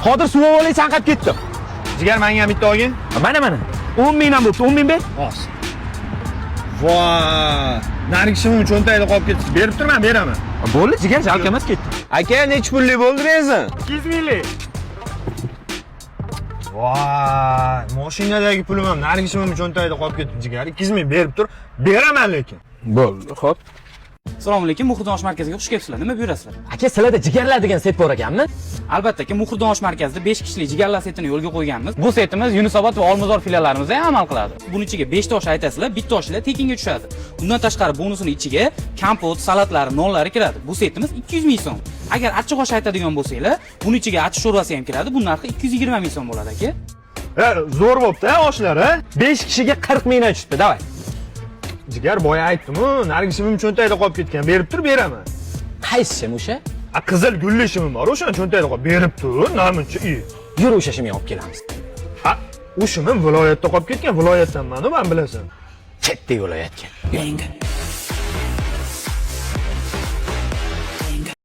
Hozir suv olib chanqab ketdim. Jigar menga ham bitta olgin. Mana. 10 mingdan bo'libdi, 10 ming ber. Os. Voy, narigishimning cho'ntagida qolib ketdi. Berib turman, beraman. Bo'ldi, jigar jalka emas ketdi. Aka, necha pullik bo'ldi benzin? 200 minglik. Voy, mashinadagi pulim ham narigishimning cho'ntagida qolib ketdi, jigar. 200 ming berib tur, beraman lekin. Bo'ldi, xo'p. Assalomu alaykum, Muhriddin osh markaziga xush kelibsizlar. Nima buyurasizlar? Aka, sizlarda jigarlar degan set bor ekanmi? Albatta aka, Muhriddin osh markazida 5 kishilik jigarlar setini yo'lga qo'yganmiz. Bu setimiz Yunusobod va Olmazor filiallarimizda ham amal qiladi. Buning ichiga 5 ta osh aytasizlar, bitta oshlar tekinga tushadi. Undan tashqari bonusning ichiga kompot, salatlar, nonlari kiradi. Bu setimiz 200 ming so'm. Agar achchiq osh aytadigan bo'lsanglar, buning ichiga achchiq sho'rvasi ham kiradi. Bu narxi 220 ming so'm bo'ladi aka. Zo'r bo'pti-a oshlar, ha? 5 kishiga 40 mingdan tushibdi, davay. Jigar boya aytdim-ku, narigishimning cho'ntagida qolib ketgan, berib tur, beraman. Qaysi shim o'sha? Qizil gulli shimim bor, o'shani cho'ntagida qolib berib tur, namuncha Yur o'sha shimni olib kelamiz. U shimim viloyatda qolib ketgan, viloyatdanman, bilasan. Katta viloyatga. Yangi.